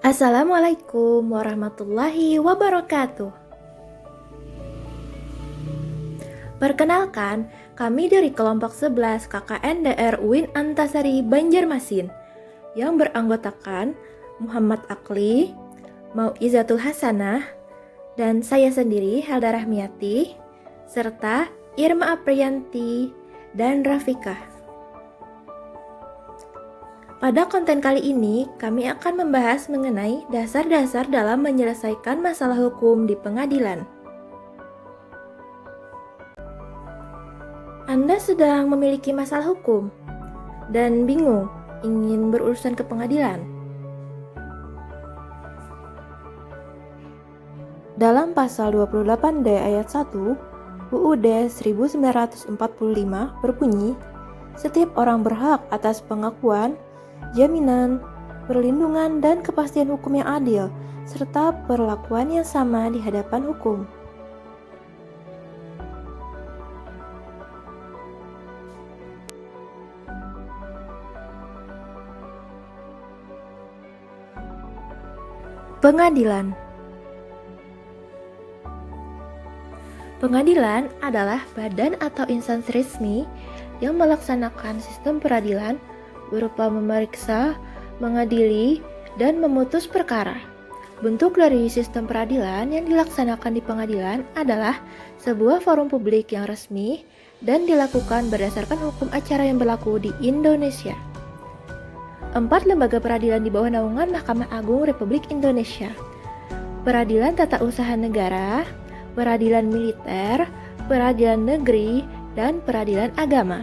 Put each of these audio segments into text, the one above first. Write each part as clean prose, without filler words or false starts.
Assalamualaikum warahmatullahi wabarakatuh. Perkenalkan, kami dari kelompok 11 KKN DR UIN Antasari Banjarmasin yang beranggotakan Muhammad Akli, Mauizatul Hasanah, dan saya sendiri Helda Rahmiati, serta Irma Aprianti dan Rafikah. Pada konten kali ini, kami akan membahas mengenai dasar-dasar dalam menyelesaikan masalah hukum di pengadilan. Anda sedang memiliki masalah hukum dan bingung ingin berurusan ke pengadilan. Dalam pasal 28D ayat 1 UUD 1945 berbunyi, setiap orang berhak atas pengakuan, jaminan, perlindungan, dan kepastian hukum yang adil, serta perlakuan yang sama di hadapan hukum. Pengadilan. Pengadilan adalah badan atau instansi resmi yang melaksanakan sistem peradilan berupa memeriksa, mengadili, dan memutus perkara. Bentuk dari sistem peradilan yang dilaksanakan di pengadilan adalah sebuah forum publik yang resmi dan dilakukan berdasarkan hukum acara yang berlaku di Indonesia. 4 lembaga peradilan di bawah naungan Mahkamah Agung Republik Indonesia: Peradilan Tata Usaha Negara, Peradilan Militer, Peradilan Negeri, dan Peradilan Agama.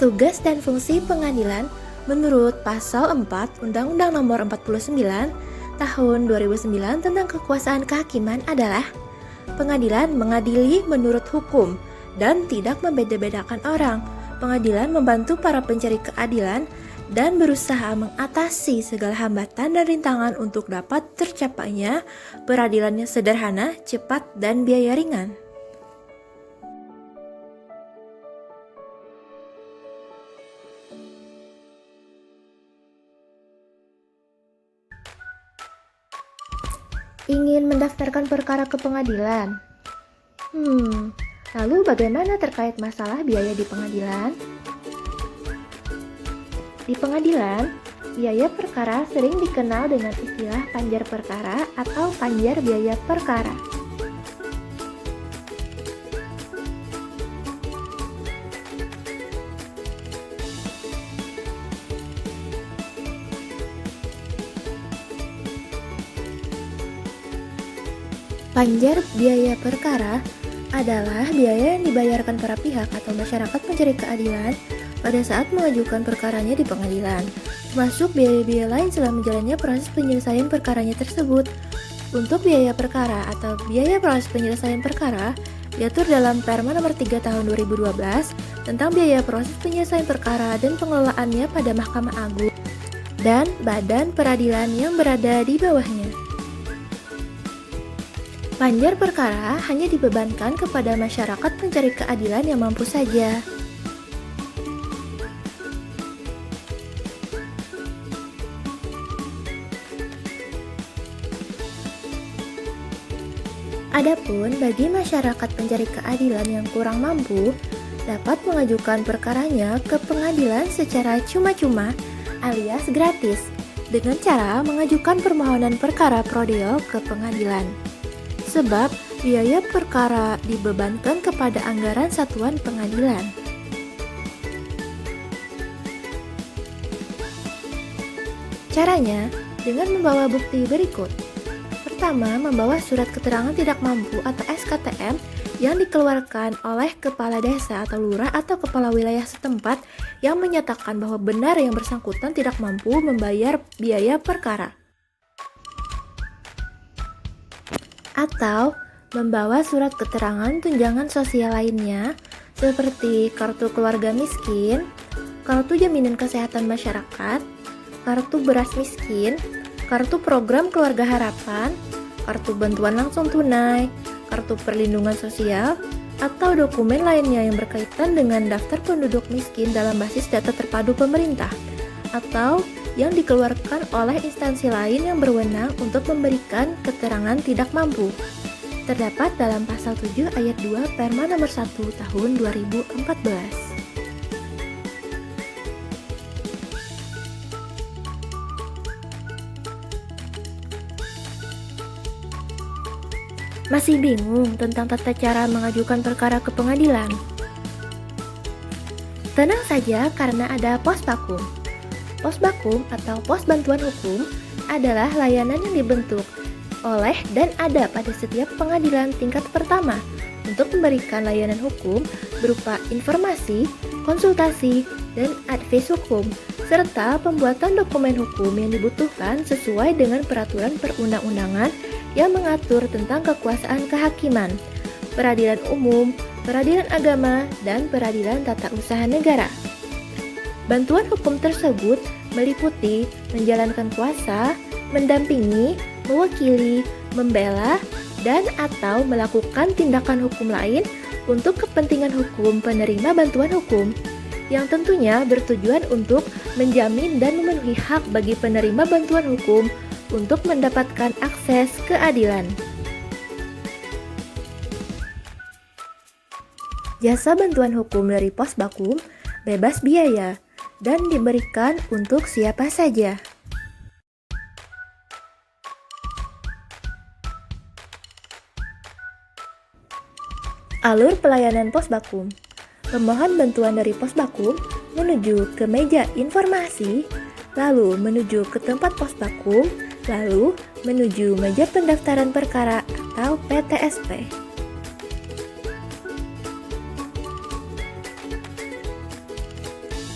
Tugas dan fungsi pengadilan menurut Pasal 4 Undang-Undang Nomor 49 Tahun 2009 tentang Kekuasaan Kehakiman adalah: pengadilan mengadili menurut hukum dan tidak membeda-bedakan orang. Pengadilan membantu para pencari keadilan dan berusaha mengatasi segala hambatan dan rintangan untuk dapat tercapainya peradilan yang sederhana, cepat, dan biaya ringan. Ingin mendaftarkan perkara ke pengadilan? Lalu bagaimana terkait masalah biaya di pengadilan? Di pengadilan, biaya perkara sering dikenal dengan istilah panjar perkara atau panjar biaya perkara. Panjar biaya perkara adalah biaya yang dibayarkan para pihak atau masyarakat pencari keadilan pada saat mengajukan perkaranya di pengadilan, termasuk biaya-biaya lain selama menjalannya proses penyelesaian perkaranya tersebut. Untuk biaya perkara atau biaya proses penyelesaian perkara diatur dalam Perma Nomor 3 Tahun 2012 tentang biaya proses penyelesaian perkara dan pengelolaannya pada Mahkamah Agung dan badan peradilan yang berada di bawahnya. Panjar perkara hanya dibebankan kepada masyarakat pencari keadilan yang mampu saja. Adapun bagi masyarakat pencari keadilan yang kurang mampu, dapat mengajukan perkaranya ke pengadilan secara cuma-cuma alias gratis dengan cara mengajukan permohonan perkara prodeo ke pengadilan. Sebab biaya perkara dibebankan kepada anggaran satuan pengadilan. Caranya dengan membawa bukti berikut. Pertama, membawa surat keterangan tidak mampu atau SKTM yang dikeluarkan oleh kepala desa atau lurah atau kepala wilayah setempat yang menyatakan bahwa benar yang bersangkutan tidak mampu membayar biaya perkara. Atau membawa surat keterangan tunjangan sosial lainnya seperti kartu keluarga miskin, kartu jaminan kesehatan masyarakat, kartu beras miskin, kartu program keluarga harapan, kartu bantuan langsung tunai, kartu perlindungan sosial, atau dokumen lainnya yang berkaitan dengan daftar penduduk miskin dalam basis data terpadu pemerintah, atau yang dikeluarkan oleh instansi lain yang berwenang untuk memberikan keterangan tidak mampu. Terdapat dalam pasal 7 ayat 2 Perma nomor 1 tahun 2014. Masih bingung tentang tata cara mengajukan perkara ke pengadilan? Tenang saja karena ada pos bakum. Pos bakum atau pos bantuan hukum adalah layanan yang dibentuk oleh dan ada pada setiap pengadilan tingkat pertama untuk memberikan layanan hukum berupa informasi, konsultasi, dan advis hukum, serta pembuatan dokumen hukum yang dibutuhkan sesuai dengan peraturan perundang-undangan yang mengatur tentang kekuasaan kehakiman, peradilan umum, peradilan agama, dan peradilan tata usaha negara. Bantuan hukum tersebut meliputi menjalankan kuasa, mendampingi, mewakili, membela, dan atau melakukan tindakan hukum lain untuk kepentingan hukum penerima bantuan hukum, yang tentunya bertujuan untuk menjamin dan memenuhi hak bagi penerima bantuan hukum untuk mendapatkan akses keadilan. Jasa bantuan hukum dari Pos Bakum bebas biaya dan diberikan untuk siapa saja. Alur pelayanan Pos Bakum. Pemohon bantuan dari Pos Bakum menuju ke meja informasi, lalu menuju ke tempat Pos Bakum, lalu menuju meja pendaftaran perkara atau PTSP.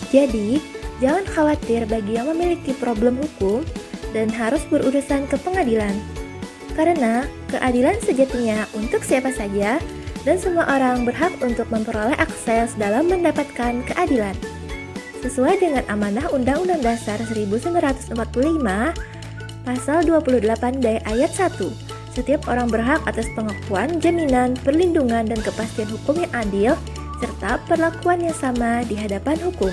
Jadi, jangan khawatir bagi yang memiliki problem hukum dan harus berurusan ke pengadilan. Karena keadilan sejatinya untuk siapa saja dan semua orang berhak untuk memperoleh akses dalam mendapatkan keadilan. Sesuai dengan amanah Undang-Undang Dasar 1945, Pasal 28D ayat 1, setiap orang berhak atas pengakuan, jaminan, perlindungan, dan kepastian hukum yang adil, serta perlakuan yang sama di hadapan hukum.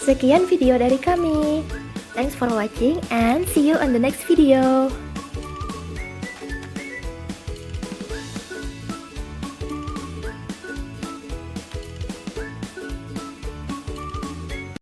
Sekian video dari kami. Thanks for watching and see you on the next video.